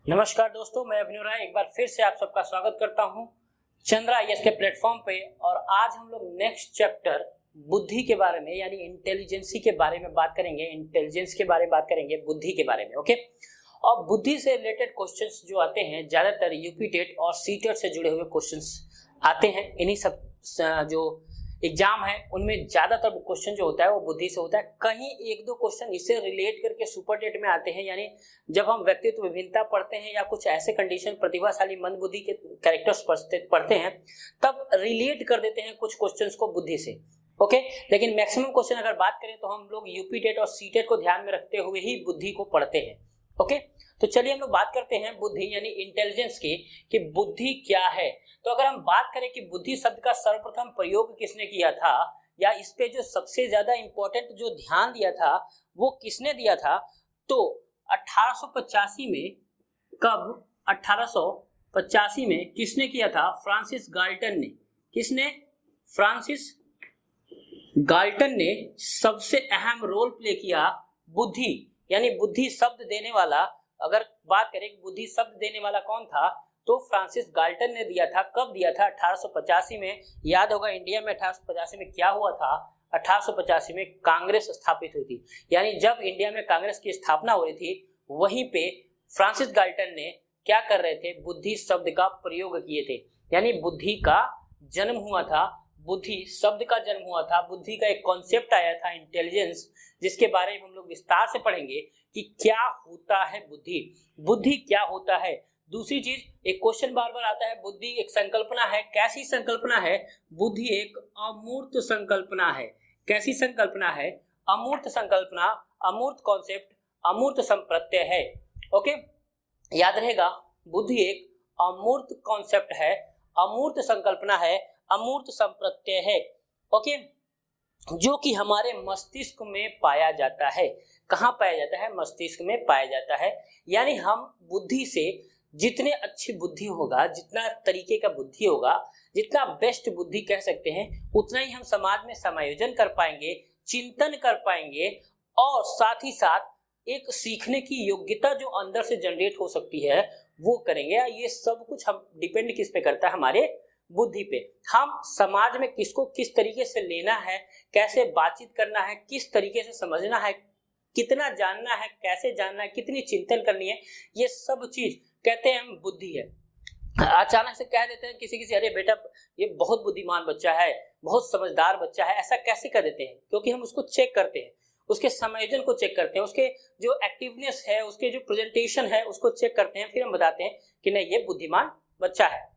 नमस्कार दोस्तों, मैं अभिनव राय एक बार फिर से आप सबका स्वागत करता हूं चंद्रा आईएएस के प्लेटफॉर्म पे। और आज हम लोग नेक्स्ट चैप्टर बुद्धि के बारे में यानी इंटेलिजेंसी के बारे में बात करेंगे। इंटेलिजेंस के बारे में बात करेंगे, बुद्धि के बारे में। ओके, और बुद्धि से रिलेटेड क्वेश्चंस जो आते हैं ज्यादातर यूपी टेट और सीटेट से जुड़े हुए क्वेश्चंस आते हैं। इन्हीं सब जो एग्जाम है उनमें ज्यादातर क्वेश्चन जो होता है वो बुद्धि से होता है। कहीं एक दो क्वेश्चन इससे रिलेट करके सुपर टेट में आते हैं, यानी जब हम व्यक्तित्व विभिन्नता पढ़ते हैं या कुछ ऐसे कंडीशन प्रतिभाशाली मंदबुद्धि के कैरेक्टर्स पढ़ते हैं तब रिलेट कर देते हैं कुछ क्वेश्चंस को बुद्धि से। ओके, लेकिन मैक्सिमम क्वेश्चन अगर बात करें तो हम लोग यूपी टेट और सीटेट को ध्यान में रखते हुए ही बुद्धि को पढ़ते हैं। ओके, तो चलिए हम लोग बात करते हैं बुद्धि यानी इंटेलिजेंस की कि बुद्धि क्या है। तो अगर हम बात करें कि बुद्धि शब्द का सर्वप्रथम प्रयोग किसने किया था या इस पे जो सबसे ज्यादा इंपॉर्टेंट जो ध्यान दिया था वो किसने दिया था, तो 1885 में, कब 1885 में किसने किया था? फ्रांसिस गाल्टन ने। किसने? फ्रांसिस गाल्टन ने सबसे अहम रोल प्ले किया बुद्धि यानी बुद्धि शब्द देने वाला। अगर बात करें बुद्धि शब्द देने वाला कौन था तो फ्रांसिस गाल्टन ने दिया था। कब दिया था? 1885 में। याद होगा इंडिया में 1885 में क्या हुआ था? 1885 में कांग्रेस स्थापित हुई थी, यानी जब इंडिया में कांग्रेस की स्थापना हो रही थी वहीं पे फ्रांसिस गाल्टन ने क्या कर रहे थे? बुद्धि शब्द का प्रयोग किए थे, यानी बुद्धि का जन्म हुआ था, बुद्धि शब्द का जन्म हुआ था, बुद्धि का एक कॉन्सेप्ट आया था इंटेलिजेंस, जिसके बारे में हम लोग विस्तार से पढ़ेंगे कि क्या होता है बुद्धि, बुद्धि क्या होता है। दूसरी चीज, एक क्वेश्चन बार बार आता है, बुद्धि एक संकल्पना है। कैसी संकल्पना है? बुद्धि एक अमूर्त संकल्पना है। कैसी संकल्पना है? अमूर्त संकल्पना, अमूर्त कॉन्सेप्ट, अमूर्त संप्रत्यय है। ओके, याद रहेगा, बुद्धि एक अमूर्त कॉन्सेप्ट है, अमूर्त संकल्पना है, अमूर्त संप्रत्यय है। ओके, जो कि हमारे मस्तिष्क में पाया जाता है। कहाँ पाया जाता है? मस्तिष्क में पाया जाता है। यानी हम बुद्धि से जितने अच्छी बुद्धि होगा, जितना तरीके का बुद्धि होगा, जितना बेस्ट बुद्धि कह सकते हैं, उतना ही हम समाज में समायोजन कर पाएंगे, चिंतन कर पाएंगे और साथ ही साथ एक सीखने की योग्यता जो अंदर से जनरेट हो सकती है वो करेंगे। ये सब कुछ हम डिपेंड किस पे करता है? हमारे बुद्धि पे। हम समाज में किसको किस तरीके से लेना है, कैसे बातचीत करना है, किस तरीके से समझना है, कितना जानना है, कैसे जानना है, कितनी चिंतन करनी है, ये सब चीज कहते हैं हम बुद्धि है। अचानक से कह देते हैं किसी अरे बेटा ये बहुत बुद्धिमान बच्चा है, बहुत समझदार बच्चा है, ऐसा कैसे कर देते हैं? क्योंकि हम उसको चेक करते हैं, उसके समायोजन को चेक करते हैं, उसके जो एक्टिवनेस है, उसके जो प्रेजेंटेशन है उसको चेक करते हैं, फिर हम बताते हैं कि नहीं ये बुद्धिमान बच्चा है।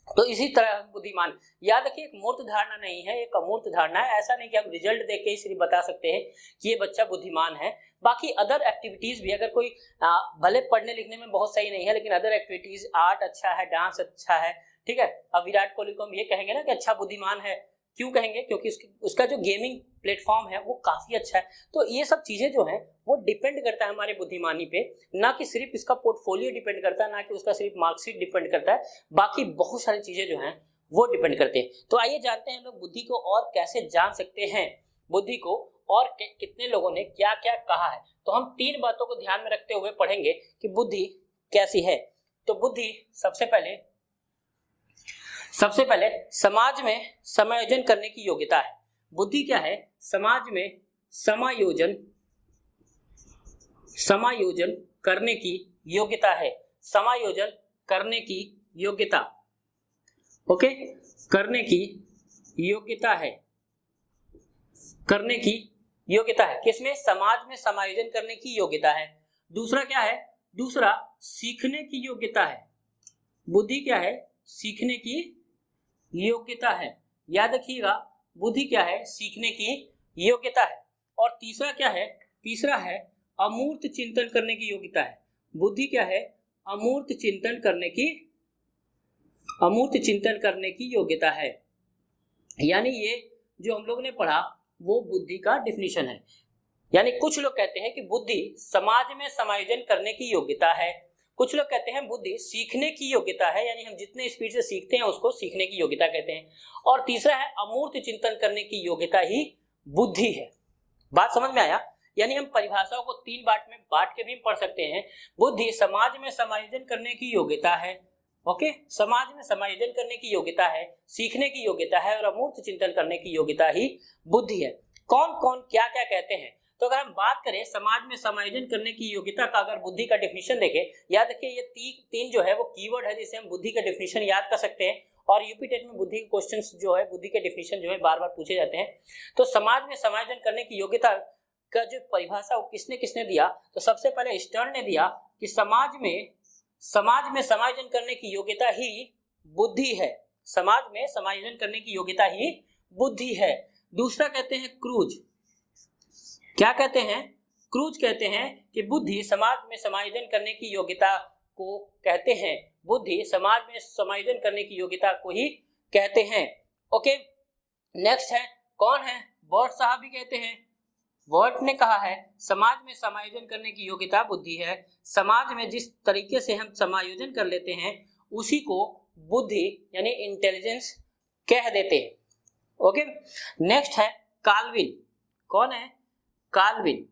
तो इसी तरह बुद्धिमान, याद रखिए, एक मूर्त धारणा नहीं है, एक अमूर्त धारणा है। ऐसा नहीं कि हम रिजल्ट देख के ही सिर्फ बता सकते हैं कि ये बच्चा बुद्धिमान है। बाकी अदर एक्टिविटीज भी, अगर कोई भले पढ़ने लिखने में बहुत सही नहीं है लेकिन अदर एक्टिविटीज, आर्ट अच्छा है, डांस अच्छा है, ठीक है। अब विराट कोहली को हम ये कहेंगे ना कि अच्छा बुद्धिमान है, क्यों कहेंगे? क्योंकि उसका जो गेमिंग प्लेटफॉर्म है वो काफी अच्छा है। तो ये सब चीजें जो हैं वो डिपेंड करता है हमारे बुद्धिमानी पे, ना कि सिर्फ इसका पोर्टफोलियो डिपेंड करता है, ना कि उसका सिर्फ मार्कशीट डिपेंड करता है, बाकी बहुत सारी चीजें जो हैं वो डिपेंड करते हैं। तो आइए जानते हैं हम लोग बुद्धि को और कैसे जान सकते हैं, बुद्धि को और कितने लोगों ने क्या क्या कहा है। तो हम तीन बातों को ध्यान में रखते हुए पढ़ेंगे कि बुद्धि कैसी है। तो बुद्धि सबसे पहले समाज में समायोजन करने की योग्यता है। बुद्धि क्या है? समाज में समायोजन करने की योग्यता है। समायोजन करने की योग्यता, ओके, करने की योग्यता है, करने की योग्यता है। किसमें? समाज में समायोजन करने की योग्यता है। दूसरा क्या है? दूसरा सीखने की योग्यता है। बुद्धि क्या है? सीखने की योग्यता है। याद रखिएगा, बुद्धि क्या है? सीखने की योग्यता है। और तीसरा क्या है? तीसरा है अमूर्त चिंतन करने की योग्यता है। बुद्धि क्या है? अमूर्त चिंतन करने की योग्यता है। यानी ये जो हम लोग ने पढ़ा वो बुद्धि का डिफिनीशन है। यानी कुछ लोग कहते हैं कि बुद्धि समाज में समायोजन करने की योग्यता है, कुछ लोग कहते हैं बुद्धि सीखने की योग्यता है, यानी हम जितने स्पीड से सीखते हैं उसको सीखने की योग्यता कहते हैं। और तीसरा है अमूर्त चिंतन करने की योग्यता ही बुद्धि है। बात समझ में आया? यानी हम परिभाषाओं को 3 पार्ट में बांट के भी पढ़ सकते हैं। बुद्धि समाज में समायोजन करने की योग्यता है, ओके, समाज में समायोजन करने की योग्यता है, सीखने की योग्यता है और अमूर्त चिंतन करने की योग्यता ही बुद्धि है। कौन कौन क्या क्या कहते हैं? तो अगर हम बात करें समाज में समायोजन करने की योग्यता का, अगर बुद्धि का डेफिनेशन देखें, याद रखिए ये तीन जो है वो कीवर्ड है जिसे हम बुद्धि का डेफिनेशन याद कर सकते हैं। और यूपी टेट में बुद्धि के क्वेश्चंस जो है, बुद्धि के डेफिनेशन जो है बार बार पूछे जाते हैं। तो समाज में समायोजन करने की योग्यता का जो परिभाषा वो किसने किसने दिया? तो सबसे पहले स्टर्न ने दिया कि समाज में समायोजन करने की योग्यता ही बुद्धि है, समाज में समायोजन करने की योग्यता ही बुद्धि है। दूसरा कहते हैं क्रूज, क्या कहते हैं? क्रूज कहते हैं कि बुद्धि समाज में समायोजन करने की योग्यता को कहते हैं, बुद्धि समाज में समायोजन करने की योग्यता को ही कहते हैं। ओके, नेक्स्ट है, कौन है? वर्ट साहब भी कहते हैं। वर्ट ने कहा है समाज में समायोजन करने की योग्यता बुद्धि है, समाज में जिस तरीके से हम समायोजन कर लेते हैं उसी को बुद्धि यानी इंटेलिजेंस कह देते हैं। ओके, नेक्स्ट है काल्विन। कौन है? काल्विन।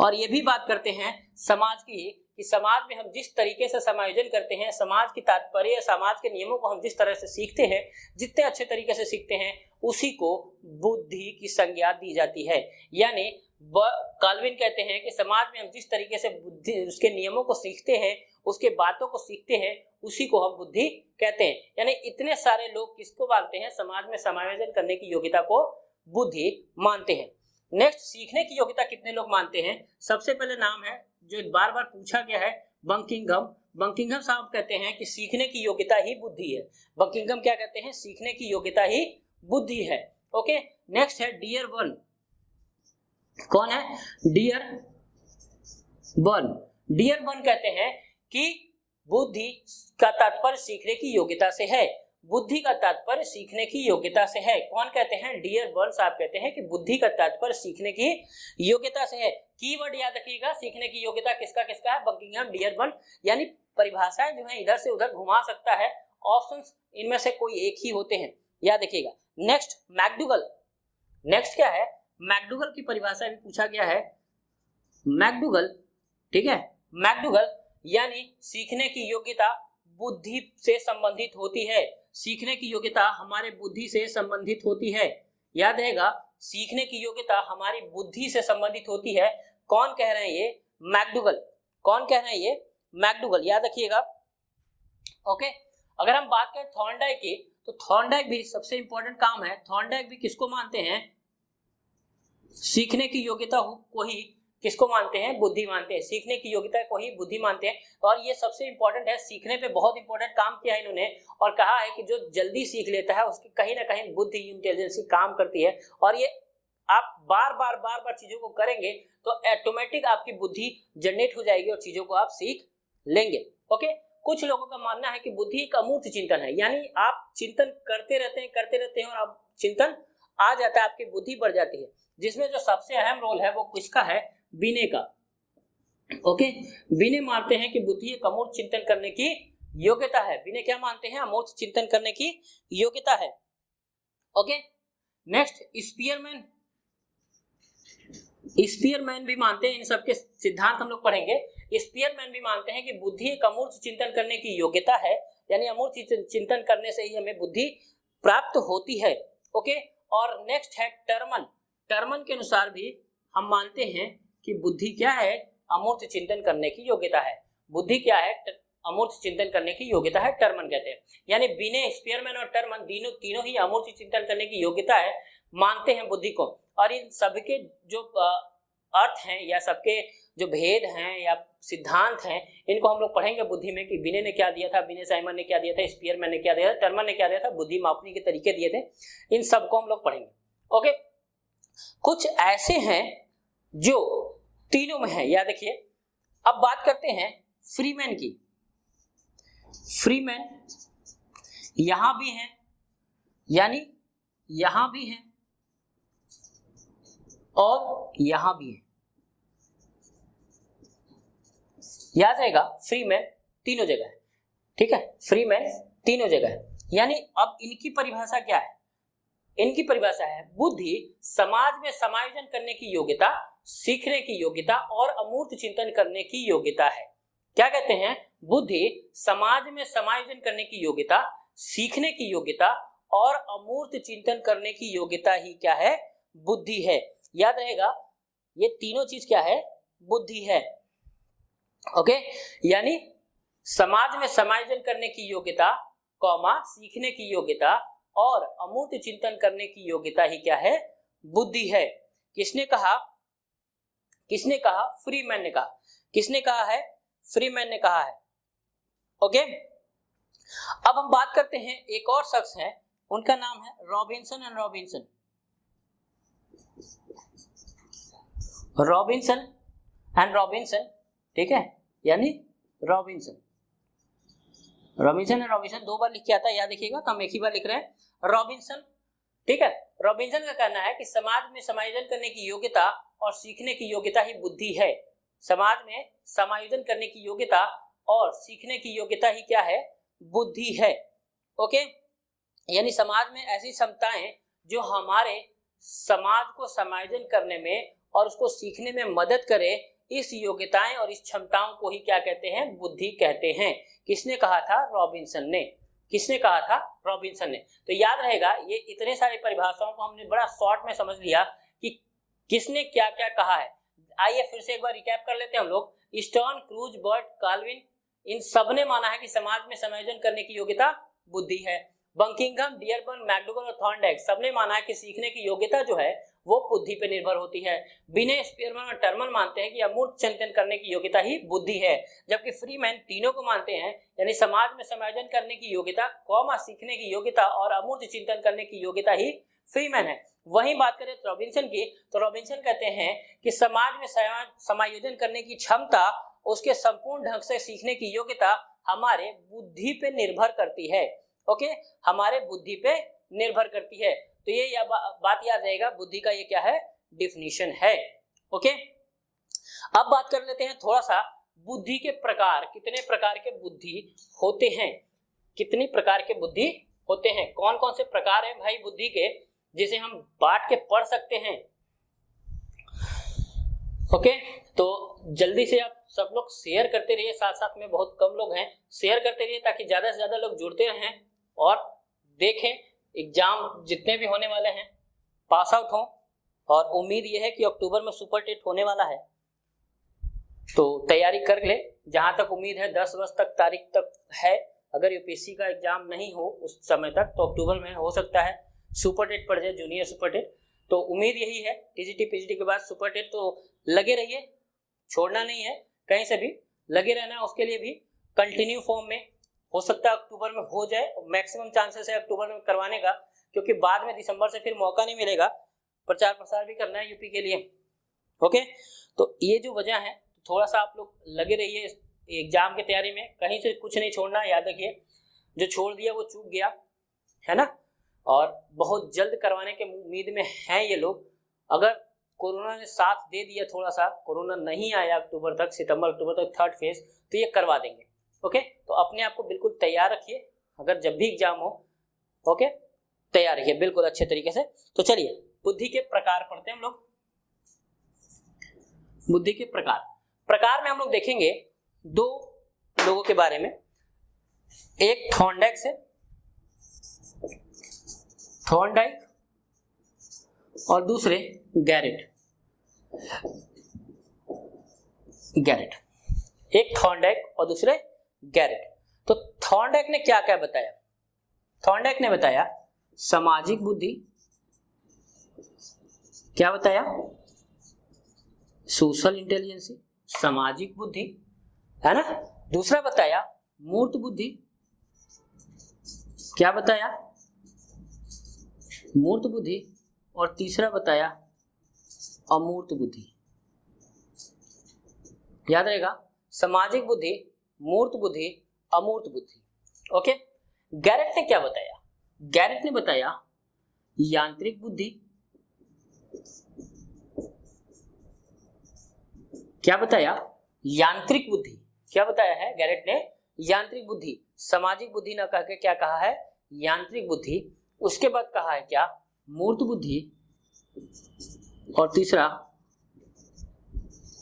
और ये भी बात करते हैं समाज की कि समाज में हम जिस तरीके से समायोजन करते हैं, समाज की तात्पर्य, समाज के नियमों को हम जिस तरह से सीखते हैं, जितने अच्छे तरीके से सीखते हैं उसी को बुद्धि की संज्ञा दी जाती है। यानी काल्विन कहते हैं कि समाज में हम जिस तरीके से बुद्धि, उसके नियमों को सीखते हैं, उसके बातों को सीखते हैं, उसी को हम बुद्धि कहते हैं। यानी इतने सारे लोग किसको मानते हैं? समाज में समायोजन करने की योग्यता को बुद्धि मानते हैं। नेक्स्ट, सीखने की योग्यता कितने लोग मानते हैं? सबसे पहले नाम है जो बार बार पूछा गया है, बंकिंघम। बंकिंघम साहब कहते हैं कि सीखने की योग्यता ही बुद्धि है। बंकिंघम क्या कहते हैं? सीखने की योग्यता ही बुद्धि है। ओके, नेक्स्ट है डियर वन। कौन है? Dear one. डियर वन कहते हैं कि बुद्धि का तात्पर्य सीखने की योग्यता से है, बुद्धि का तात्पर्य सीखने की योग्यता से है। कौन कहते हैं? डियर वन साहब कहते हैं कि बुद्धि का तात्पर्य सीखने की योग्यता से है। कीवर्ड याद रखिएगा, सीखने की योग्यता किसका किसका है? बंकिंघम, डियर वन। यानी परिभाषाएं जो है इधर से उधर घुमा सकता है, ऑप्शंस इनमें से कोई एक ही होते हैं, याद रखिएगा। Next McDougall. नेक्स्ट क्या है? मैकडूगल की परिभाषा भी पूछा गया है। मैकडूगल, ठीक है, मैकडूगल यानी सीखने की योग्यता बुद्धि से संबंधित होती है, सीखने की योग्यता हमारे बुद्धि से संबंधित होती है, याद रहेगा, सीखने की योग्यता हमारी बुद्धि से संबंधित होती है। कौन कह रहे हैं ये? मैकडूगल। कौन कह रहे हैं ये? मैकडूगल, याद रखिएगा। ओके, अगर हम बात करें थॉर्नडाइक की, तो थॉर्नडाइक भी सबसे इंपॉर्टेंट काम है। थॉर्नडाइक भी किसको मानते हैं? सीखने की योग्यता को ही किसको मानते हैं? बुद्धि मानते हैं। सीखने की योग्यता को ही बुद्धि मानते हैं। और ये सबसे इंपॉर्टेंट है, सीखने पे बहुत इंपॉर्टेंट काम किया है इन्होंने, और कहा है कि जो जल्दी सीख लेता है उसकी कहीं ना कहीं बुद्धि, इंटेलिजेंस काम करती है। और ये आप बार बार चीजों को करेंगे तो ऑटोमेटिक आपकी बुद्धि जनरेट हो जाएगी और चीजों को आप सीख लेंगे। ओके, कुछ लोगों का मानना है कि बुद्धि एक अमूर्त चिंतन है, यानी आप चिंतन करते रहते हैं और आप चिंतन आ जाता है, आपकी बुद्धि बढ़ जाती है। जिसमें जो सबसे अहम रोल है वो किसका है? बिने का। ओके, बिने मानते हैं कि बुद्धि एक अमूर्त चिंतन करने की योग्यता है। बिने क्या मानते हैं? अमूर्त चिंतन करने की योग्यता है। Okay, next Spearman. स्पीयरमैन भी मानते हैं, इन सबके सिद्धांत हम लोग पढ़ेंगे। स्पीयरमैन भी मानते हैं कि बुद्धि एक अमूर्त चिंतन करने की योग्यता है, यानी अमूर्त चिंतन करने से ही हमें बुद्धि प्राप्त होती है। ओके, और नेक्स्ट है टर्मन। टर्मन के अनुसार भी हम मानते हैं कि बुद्धि क्या है? अमूर्त चिंतन करने की योग्यता है। बुद्धि क्या है? अमूर्त चिंतन करने की योग्यता है, टर्मन कहते हैं। यानी बिने, स्पीयरमैन और टर्मन तीनों ही अमूर्त चिंतन करने की योग्यता है, मानते हैं बुद्धि को। और इन सबके जो अर्थ हैं या सबके जो भेद हैं या सिद्धांत हैं, इनको हम लोग पढ़ेंगे बुद्धि में कि बिने ने क्या दिया था, बिने साइमन ने क्या दिया था, स्पीयरमैन ने क्या दिया था, टर्मन ने क्या दिया था, बुद्धि मापने के तरीके दिए थे। इन सबको हम लोग पढ़ेंगे। ओके, कुछ ऐसे हैं जो तीनों में है, याद रखिए। अब बात करते हैं फ्रीमैन की। फ्रीमैन यहां भी है, यानी यहां भी है और यहां भी है, याद रहेगा। फ्रीमैन तीनों जगह है, ठीक है, फ्रीमैन तीनों जगह है। यानी अब इनकी परिभाषा क्या है? इनकी परिभाषा है, बुद्धि समाज में समायोजन करने की योग्यता, सीखने की योग्यता और अमूर्त चिंतन करने की योग्यता है। क्या कहते हैं? बुद्धि समाज में समायोजन करने की योग्यता, सीखने की योग्यता और अमूर्त चिंतन करने की योग्यता ही क्या है? बुद्धि है। याद रहेगा, ये तीनों चीज क्या है? बुद्धि है। ओके, यानी समाज में समायोजन करने की योग्यता, कॉमा, सीखने की योग्यता और अमूर्त चिंतन करने की योग्यता ही क्या है? बुद्धि है। किसने कहा? किसने कहा? फ्रीमैन ने कहा। किसने कहा है? फ्रीमैन ने कहा है। ओके, अब हम बात करते हैं, एक और शख्स है, उनका नाम है Robinson and Robinson. Robinson and Robinson, ठीक है, यानी रॉबिन्सन, रॉबिन्सन एंड रॉबिन्सन दो बार लिख के आता है, याद रखिएगा, हम एक ही बार लिख रहे हैं, रॉबिन्सन, ठीक है। रॉबिन्सन का कहना है कि समाज में समायोजन करने की योग्यता और सीखने की योग्यता ही बुद्धि है। समाज में समायोजन करने की योग्यता और सीखने की योग्यता ही क्या है? बुद्धि है। ओके, यानी समाज में ऐसी क्षमताएं जो हमारे समाज को समायोजन करने में और उसको सीखने में मदद करे, इस योग्यताएं और इस क्षमताओं को ही क्या कहते हैं? बुद्धि कहते हैं। किसने कहा था? रॉबिन्सन ने। किसने कहा था? रॉबिन्सन ने। तो याद रहेगा, ये इतने सारे परिभाषाओं को हमने बड़ा शॉर्ट में समझ लिया कि किसने क्या क्या कहा है। आइए फिर से एक बार रिकैप कर लेते हैं हम लोग। स्टर्न, क्रूज, बर्ट, काल्विन, इन सब ने माना है कि समाज में समायोजन करने की योग्यता बुद्धि है। बकिंघम, डियरबर्न, मैकडोगल और थॉर्नडाइक सबने माना है कि सीखने की योग्यता जो है वो बुद्धि पे निर्भर होती है। बिने, स्पीयरमैन और टर्मन मानते हैं कि अमूर्त चिंतन करने की योग्यता ही बुद्धि है, जबकि फ्रीमैन तीनों को मानते हैं, यानी समाज में समायोजन करने की योग्यता, कॉमा, सीखने की योग्यता और अमूर्त चिंतन करने की योग्यता ही फ्रीमैन है। वहीं बात करें रॉबिन्सन की, तो रॉबिन्सन कहते हैं कि समाज में समायोजन करने की क्षमता, उसके संपूर्ण ढंग से सीखने की योग्यता हमारे बुद्धि पे निर्भर करती है। ओके, हमारे बुद्धि पे निर्भर करती है। तो ये बात याद रहेगा, बुद्धि का ये क्या है? डिफिनीशन है। ओके, अब बात कर लेते हैं थोड़ा सा बुद्धि के प्रकार। कितने प्रकार के बुद्धि होते हैं? कितनी प्रकार के बुद्धि होते हैं? कौन कौन से प्रकार हैं भाई बुद्धि के, जिसे हम बांट के पढ़ सकते हैं? ओके, तो जल्दी से आप सब लोग शेयर करते रहिए, साथ साथ में बहुत कम लोग हैं, शेयर करते रहिए ताकि ज्यादा से ज्यादा लोग जुड़ते रहें और देखें एग्जाम जितने भी होने वाले हैं पास आउट हों। और उम्मीद यह है कि अक्टूबर में सुपर टेट होने वाला है, तो तैयारी कर ले। जहां तक उम्मीद है 10 वर्ष तक तारीख तक है, अगर यूपीएससी का एग्जाम नहीं हो उस समय तक तो अक्टूबर में हो सकता है सुपर टेट पड़ जाए, जूनियर सुपर टेट। तो उम्मीद यही है, टीजीटी पीजीटी के बाद सुपर टेट, तो लगे रहिए, छोड़ना नहीं है, कहीं से भी लगे रहना है। उसके लिए भी कंटिन्यू फॉर्म में हो सकता है अक्टूबर में हो जाए, मैक्सिमम चांसेस है अक्टूबर में करवाने का, क्योंकि बाद में दिसंबर से फिर मौका नहीं मिलेगा, प्रचार प्रसार भी करना है यूपी के लिए। ओके, तो ये जो वजह है, थोड़ा सा आप लोग लगे रहिए एग्जाम की तैयारी में, कहीं से कुछ नहीं छोड़ना। याद रखिए, जो छोड़ दिया वो चूक गया, है ना। और बहुत जल्द करवाने के उम्मीद में हैं ये लोग। अगर कोरोना ने साथ दे दिया, थोड़ा सा कोरोना नहीं आया अक्टूबर तक, सितंबर अक्टूबर तक थर्ड फेज, तो ये करवा देंगे। ओके, तो अपने आप को बिल्कुल तैयार रखिए, अगर जब भी एग्जाम हो, ओके, तैयार रखिए बिल्कुल अच्छे तरीके से। तो चलिए बुद्धि के प्रकार पढ़ते हैं हम लोग। बुद्धि के प्रकार में हम लोग देखेंगे दो लोगों के बारे में, एक थॉर्नडाइक से, थॉर्नडाइक, और दूसरे गैरेट। एक थॉर्नडाइक और दूसरे गैरेट। तो थॉर्नडाइक ने क्या क्या बताया? थॉर्नडाइक ने बताया सामाजिक बुद्धि, क्या बताया? सोशल इंटेलिजेंसी, सामाजिक बुद्धि, है ना। दूसरा बताया मूर्त बुद्धि, क्या बताया? मूर्त बुद्धि। और तीसरा बताया अमूर्त बुद्धि। याद रहेगा, सामाजिक बुद्धि, मूर्त बुद्धि, अमूर्त बुद्धि। ओके, गैरेट ने क्या बताया? गैरेट ने बताया यांत्रिक बुद्धि, क्या बताया? यांत्रिक बुद्धि। क्या बताया है गैरेट ने? यांत्रिक बुद्धि। सामाजिक बुद्धि ना कह के क्या कहा है? यांत्रिक बुद्धि। उसके बाद कहा है क्या? मूर्त बुद्धि और तीसरा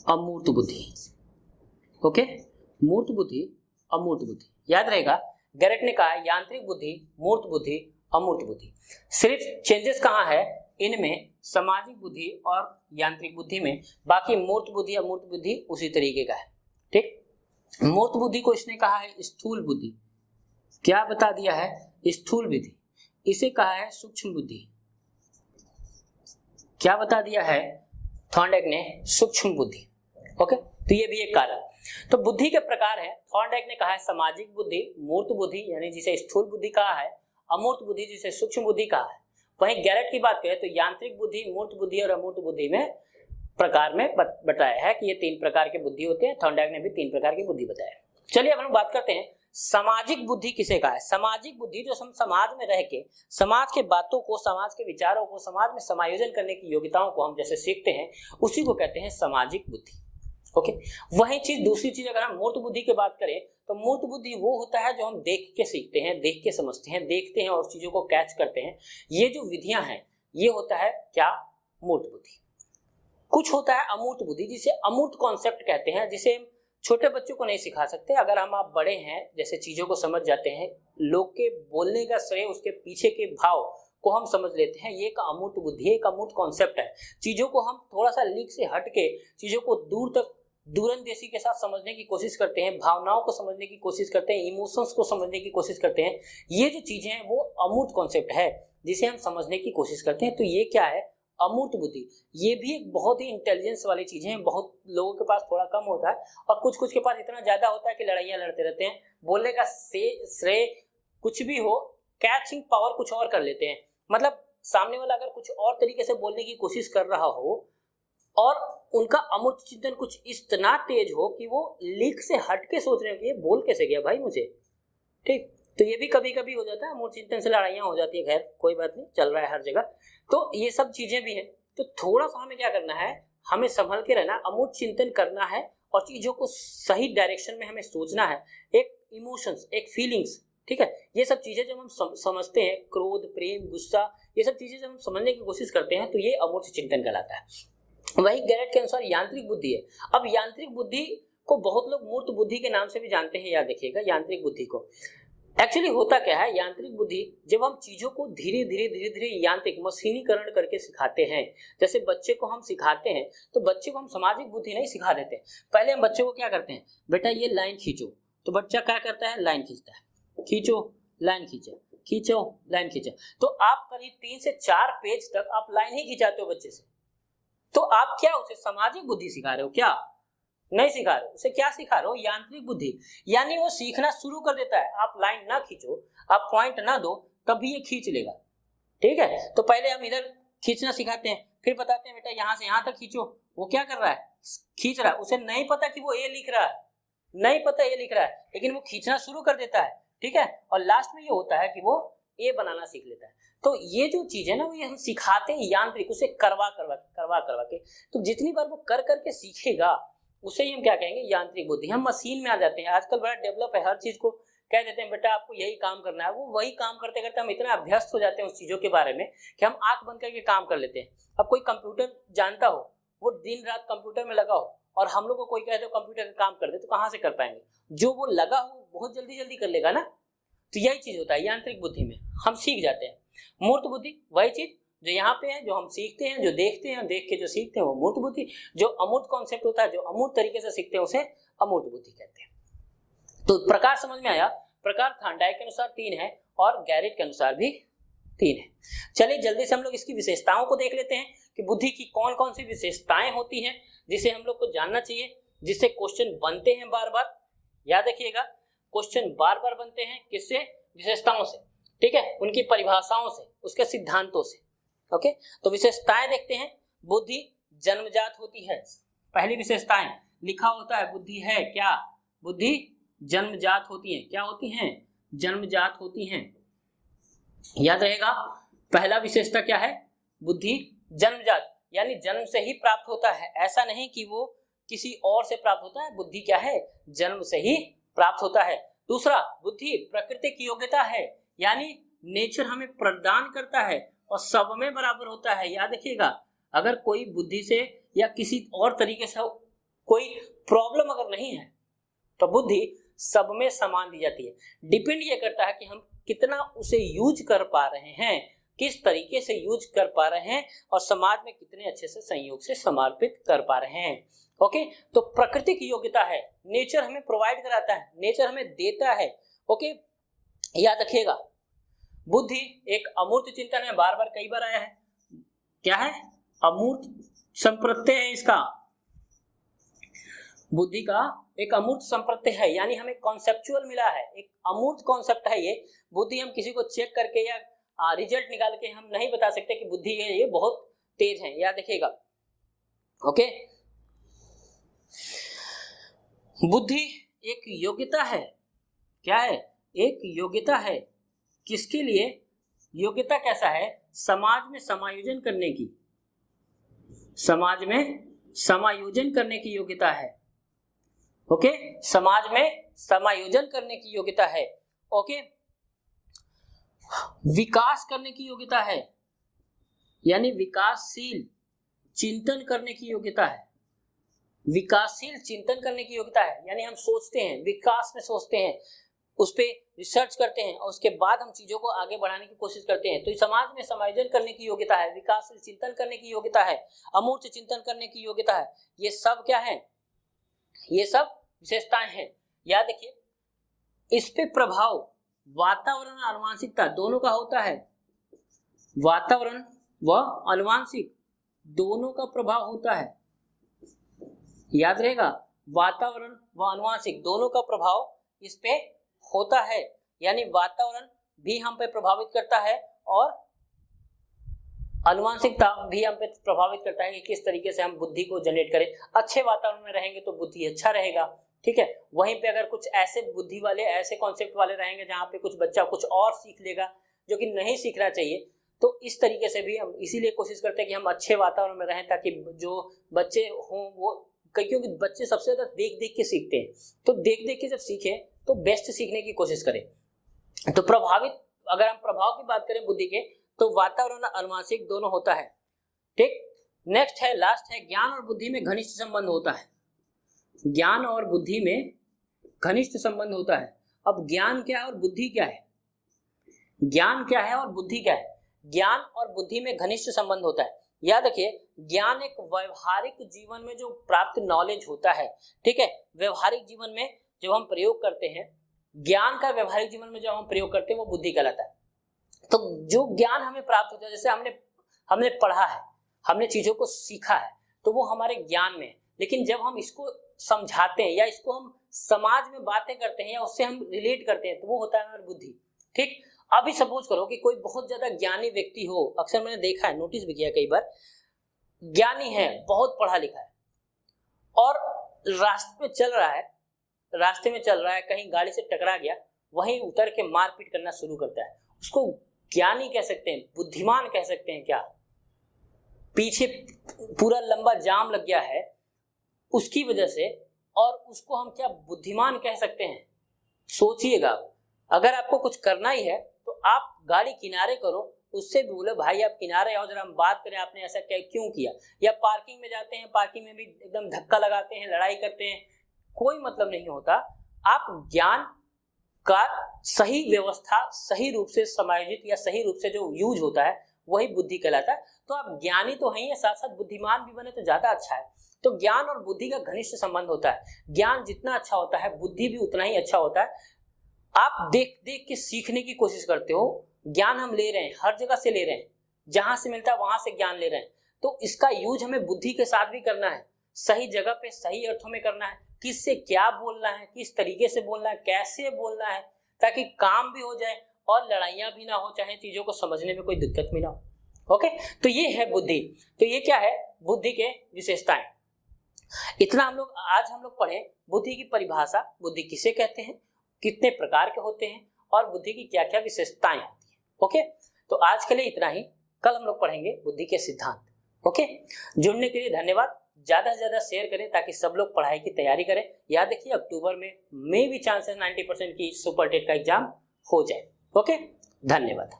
अमूर्त बुद्धि। ओके, मूर्त बुद्धि, अमूर्त बुद्धि, याद रहेगा। गैरेट ने कहा यांत्रिक बुद्धि, मूर्त बुद्धि, अमूर्त बुद्धि। सिर्फ चेंजेस कहाँ है इनमें, सामाजिक बुद्धि और यांत्रिक बुद्धि में, बाकी मूर्त बुद्धि अमूर्त बुद्धि उसी तरीके का है। ठीक, मूर्त बुद्धि को इसने कहा है स्थूल बुद्धि, क्या बता दिया है, स्थूल बुद्धि। इसे कहा है सूक्ष्म बुद्धि, क्या बता दिया है थॉर्नडाइक ने, सूक्ष्म बुद्धि। ओके, तो ये भी एक कारण। तो बुद्धि के प्रकार है, थॉर्नडाइक ने कहा है सामाजिक बुद्धि, मूर्त बुद्धि यानी जिसे स्थूल बुद्धि कहा है, अमूर्त बुद्धि जिसे सूक्ष्म बुद्धि कहा है। वहीं गैरेट की बात करें तो यांत्रिक बुद्धि, मूर्त बुद्धि और अमूर्त बुद्धि में प्रकार में बताया है कि ये 3 प्रकार के बुद्धि होते हैं। थॉर्नडाइक ने भी 3 प्रकार की बुद्धि बताया। चलिए अब हम बात करते हैं सामाजिक बुद्धि किसे कहा है। सामाजिक बुद्धि जो हम समाज में रह के समाज के बातों को, समाज के विचारों को समाज में समायोजन करने की योग्यताओं को हम जैसे सीखते हैं, उसी को कहते हैं सामाजिक बुद्धि। ओके, वही चीज दूसरी चीज अगर हम मूर्त बुद्धि की बात करें तो मूर्त बुद्धि वो होता है जो हम देख के सीखते हैं, देख के समझते हैं, देखते हैं और चीजों को कैच करते हैं। ये जो विधियां हैं ये होता है क्या, मूर्त बुद्धि। कुछ होता है अमूर्त बुद्धि जिसे अमूर्त कॉन्सेप्ट कहते हैं, जिसे छोटे बच्चों को नहीं सिखा सकते। अगर हम आप बड़े हैं जैसे चीजों को समझ जाते हैं, लोग के बोलने का श्रेय उसके पीछे के भाव को हम समझ लेते हैं, ये एक अमूर्त बुद्धि, एक अमूर्त कॉन्सेप्ट है। चीजों को हम थोड़ा सा लीक से हट के चीजों को दूर तक दूरंदेशी के साथ समझने की कोशिश करते हैं, भावनाओं को समझने की कोशिश करते हैं, इमोशंस को समझने की कोशिश करते हैं। ये जो चीजें हैं वो अमूर्त कॉन्सेप्ट है जिसे हम समझने की कोशिश करते हैं। तो ये क्या है, अमूर्त बुद्धि। ये भी एक बहुत ही इंटेलिजेंस वाली चीजें हैं। बहुत लोगों के पास थोड़ा कम होता है और कुछ कुछ के पास इतना ज्यादा होता है कि लड़ाइयां लड़ते रहते हैं। बोलने का श्रेय कुछ भी हो, कैचिंग पावर कुछ और कर लेते हैं। मतलब सामने वाला अगर कुछ और तरीके से बोलने की कोशिश कर रहा हो और उनका अमूर्त चिंतन कुछ इतना तेज हो कि वो लीक से हट के सोच रहे हो कि ये बोल कैसे गया भाई मुझे। ठीक, तो ये भी कभी कभी हो जाता है, अमूर्त चिंतन से लड़ाइयां हो जाती है। खैर कोई बात नहीं, चल रहा है हर जगह। तो ये सब चीजें भी हैं। तो थोड़ा सा हमें क्या करना है, हमें संभल के रहना, अमूर्त चिंतन करना है और चीजों को सही डायरेक्शन में हमें सोचना है। एक इमोशंस, एक फीलिंग्स, ठीक है, ये सब चीजें जब हम समझते हैं, क्रोध, प्रेम, गुस्सा, ये सब चीजें जब हम समझने की कोशिश करते हैं तो ये अमूर्त चिंतन कहलाता है। वही गैरेट के अनुसार यांत्रिक बुद्धि है। अब यांत्रिक बुद्धि को बहुत लोग मूर्त बुद्धि के नाम से भी जानते हैं। याद रखिएगा यांत्रिक बुद्धि को एक्चुअली होता क्या है, यांत्रिक बुद्धि जब हम चीजों को धीरे धीरे यांत्रिक मशीनीकरण करके सिखाते हैं। जैसे बच्चे को हम सिखाते हैं तो बच्चे को हम सामाजिक बुद्धि नहीं सिखा देते। पहले हम बच्चे को क्या करते हैं, बेटा ये लाइन खींचो, तो बच्चा क्या करता है, लाइन खींचता है, खींचो लाइन खींचो, खींचो लाइन खींचो। तो आप करीब 3 से 4 पेज तक आप लाइन ही खिंचाते हो बच्चे से। तो आप क्या उसे सामाजिक बुद्धि सिखा रहे हो, क्या नहीं सिखा रहे हो, उसे क्या सिखा रहे हो, यांत्रिक बुद्धि। यानी वो सीखना शुरू कर देता है। आप लाइन ना खींचो, आप पॉइंट ना दो, तभी ये खींच लेगा। ठीक है, तो पहले हम इधर खींचना सिखाते हैं, फिर बताते हैं बेटा यहाँ से यहाँ तक खींचो। वो क्या कर रहा है, खींच रहा है। उसे नहीं पता कि वो ए लिख रहा है, नहीं पता ये लिख रहा है, लेकिन वो खींचना शुरू कर देता है। ठीक है, और लास्ट में ये होता है कि वो ए बनाना सीख लेता है। तो ये जो चीज है ना, वो ये हम सिखाते हैं यांत्रिक, उसे करवा के। तो जितनी बार वो कर करके सीखेगा उसे ही हम क्या कहेंगे, यांत्रिक बुद्धि। हम मशीन में आ जाते हैं। आजकल बड़ा डेवलप है, हर चीज को कह देते हैं बेटा आपको यही काम करना है। वो वही काम करते करते हम इतना अभ्यस्त हो जाते हैं उस चीजों के बारे में कि हम आंख बंद करके काम कर लेते हैं। अब कोई कंप्यूटर जानता हो, वो दिन रात कंप्यूटर में लगा हो, और हम लोग को कोई कहे तो कंप्यूटर का काम कर दे, तो कहाँ से कर पाएंगे। जो वो लगा हो बहुत जल्दी कर लेगा ना। तो यही चीज होता है यांत्रिक बुद्धि में, हम सीख जाते हैं। मूर्त बुद्धि वही चीज जो यहाँ पे है, जो हम सीखते हैं, जो देखते हैं, देख के जो सीखते हैं वो मूर्त बुद्धि। जो अमूर्त कॉन्सेप्ट होता है, जो अमूर्त तरीके से सीखते हैं, उसे अमूर्त बुद्धि कहते हैं। तो प्रकार समझ में आया। प्रकार थॉर्नडाइक के अनुसार 3 है और गैरेट के अनुसार भी 3 है। चलिए जल्दी से हम लोग इसकी विशेषताओं को देख लेते हैं कि बुद्धि की कौन कौन सी विशेषताएं होती हैं जिसे हम लोग को जानना चाहिए, जिससे क्वेश्चन बनते हैं बार बार। याद रखिएगा, क्वेश्चन बार बार बनते हैं किससे, विशेषताओं से। ठीक है, उनकी परिभाषाओं से, उसके सिद्धांतों से। ओके, तो विशेषताएं देखते हैं। बुद्धि जन्मजात होती है। पहली विशेषताएं लिखा होता है, बुद्धि है क्या, बुद्धि जन्मजात होती है। क्या होती हैं, जन्मजात होती हैं। याद रहेगा, पहला विशेषता क्या है, बुद्धि जन्मजात, यानी जन्म से ही प्राप्त होता है। ऐसा नहीं कि वो किसी और से प्राप्त होता है। बुद्धि क्या है, जन्म से ही प्राप्त होता है। दूसरा, बुद्धि प्रकृति की योग्यता है, यानी नेचर हमें प्रदान करता है, और सब में बराबर होता है। याद रखिएगा, अगर कोई बुद्धि से या किसी और तरीके से कोई प्रॉब्लम अगर नहीं है तो बुद्धि सब में समान दी जाती है। डिपेंड ये करता है कि हम कितना उसे यूज कर पा रहे हैं, किस तरीके से यूज कर पा रहे हैं और समाज में कितने अच्छे से संयोग से समर्पित कर पा रहे हैं। ओके, तो प्राकृतिक योग्यता है, नेचर हमें प्रोवाइड कराता है, नेचर हमें देता है। ओके, याद रखिएगा, बुद्धि एक अमूर्त चिंतन है, बार बार कई बार आया है। क्या है? अमूर्त संप्रत्यय है इसका, बुद्धि का एक अमूर्त संप्रत्यय है, यानी हमें कॉन्सेप्चुअल मिला है, एक अमूर्त कॉन्सेप्ट है ये। बुद्धि हम किसी को चेक करके या रिजल्ट निकाल के हम नहीं बता सकते कि बुद्धि है ये बहुत तेज है। याद रखिएगा। ओके, बुद्धि एक योग्यता है। क्या है? एक योग्यता है। किसके लिए? योग्यता कैसा है? समाज में समायोजन करने की, समाज में समायोजन करने की योग्यता है। ओके, समाज में समायोजन करने की योग्यता है। ओके, विकास करने की योग्यता है, यानी विकासशील चिंतन करने की योग्यता है। विकासशील चिंतन करने की योग्यता है, यानी हम सोचते हैं, विकास में सोचते हैं, उस पर रिसर्च करते हैं और उसके बाद हम चीजों को आगे बढ़ाने की कोशिश करते हैं। तो समाज में समायोजन करने की योग्यता है, विकासशील चिंतन करने की योग्यता है, अमूर्त चिंतन करने की योग्यता है। ये सब क्या है? ये सब विशेषताएं हैं। याद रखिए, इस पे प्रभाव वातावरण और आनुवंशिकता दोनों का होता है। वातावरण व आनुवंशिक दोनों का प्रभाव होता है। याद रहेगा, वातावरण व आनुवंशिक दोनों का प्रभाव इस पे होता है, यानी वातावरण भी हम पे प्रभावित करता है और आनुवंशिकता भी हम पे प्रभावित करता है कि किस तरीके से हम बुद्धि को जनरेट करें। अच्छे वातावरण में रहेंगे तो बुद्धि अच्छा रहेगा, ठीक है। वहीं पे अगर कुछ ऐसे बुद्धि वाले, ऐसे कॉन्सेप्ट वाले रहेंगे जहाँ पे कुछ बच्चा कुछ और सीख लेगा जो कि नहीं सीखना चाहिए, तो इस तरीके से भी हम इसीलिए कोशिश करते हैं कि हम अच्छे वातावरण में रहें, ताकि जो बच्चे हों वो, क्योंकि बच्चे सबसे ज्यादा देख देख के सीखते हैं, तो देख देख के जब सीखे तो बेस्ट सीखने की कोशिश करें। तो प्रभावित, अगर हम प्रभाव की बात करें बुद्धि के, तो वातावरण और आनुवंशिक दोनों होता है, ठीक। नेक्स्ट है, लास्ट है, ज्ञान और बुद्धि में घनिष्ठ संबंध होता है। ज्ञान और बुद्धि में घनिष्ठ संबंध होता है। अब ज्ञान क्या है और बुद्धि क्या है? ज्ञान क्या है और बुद्धि क्या है? ज्ञान और बुद्धि में घनिष्ठ संबंध होता है। याद रखिए, ज्ञान एक व्यवहारिक जीवन में जो प्राप्त नॉलेज होता है, ठीक है। व्यवहारिक जीवन में जब हम प्रयोग करते हैं, ज्ञान का व्यवहारिक जीवन में जब हम प्रयोग करते हैं वो बुद्धि कहलाता है। तो जो ज्ञान हमें प्राप्त होता है, जैसे हमने पढ़ा है, हमने चीजों को सीखा है, तो वो हमारे ज्ञान में है। लेकिन जब हम इसको समझाते हैं या इसको हम समाज में बातें करते हैं या उससे हम रिलेट करते हैं, तो वो होता है हमारी बुद्धि, ठीक। अभी सपोज करो कि कोई बहुत ज्यादा ज्ञानी व्यक्ति हो, अक्सर मैंने देखा है, नोटिस भी किया कई बार, ज्ञानी है, बहुत पढ़ा लिखा है, और रास्ते में चल रहा है, कहीं गाड़ी से टकरा गया, वहीं उतर के मारपीट करना शुरू करता है। उसको ज्ञानी कह सकते हैं, बुद्धिमान कह सकते हैं क्या? पीछे पूरा लंबा जाम लग गया है उसकी वजह से, और उसको हम क्या बुद्धिमान कह सकते हैं? सोचिएगा, अगर आपको कुछ करना ही है तो आप गाड़ी किनारे करो, उससे भी बोले भाई आप किनारे आओ, जरा हम बात करें, आपने ऐसा क्यों किया। या पार्किंग में जाते हैं, पार्किंग में भी एकदम धक्का लगाते हैं, लड़ाई करते हैं, कोई मतलब नहीं होता। आप ज्ञान का सही व्यवस्था, सही रूप से समायोजित या सही रूप से जो यूज होता है वही बुद्धि कहलाता है। तो आप ज्ञानी तो हैं, साथ साथ बुद्धिमान भी बने तो ज्यादा अच्छा है। तो ज्ञान और बुद्धि का घनिष्ठ संबंध होता है। ज्ञान जितना अच्छा होता है, बुद्धि भी उतना ही अच्छा होता है। आप देख देख के सीखने की कोशिश करते हो, ज्ञान हम ले रहे हैं, हर जगह से ले रहे हैं, जहां से मिलता है वहां से ज्ञान ले रहे हैं, तो इसका यूज हमें बुद्धि के साथ भी करना है, सही जगह पे सही अर्थों में करना है। किससे क्या बोलना है, किस तरीके से बोलना है, कैसे बोलना है, ताकि काम भी हो जाए और लड़ाइयां भी ना हो, चाहे चीजों को समझने में कोई दिक्कत भी ना हो। ओके, तो ये है बुद्धि। तो ये क्या है? बुद्धि के विशेषताएं। इतना आज हम लोग पढ़े बुद्धि की परिभाषा, बुद्धि किसे कहते हैं, कितने प्रकार के होते हैं, और बुद्धि की क्या क्या विशेषताएं होती हैं। ओके, तो आज के लिए इतना ही। कल हम लोग पढ़ेंगे बुद्धि के सिद्धांत। ओके, जुड़ने के लिए धन्यवाद। ज्यादा से ज्यादा शेयर करें ताकि सब लोग पढ़ाई की तैयारी करें। याद रखिए, अक्टूबर में भी चांसेस 90% की सुपर टेट का एग्जाम हो जाए। ओके, धन्यवाद।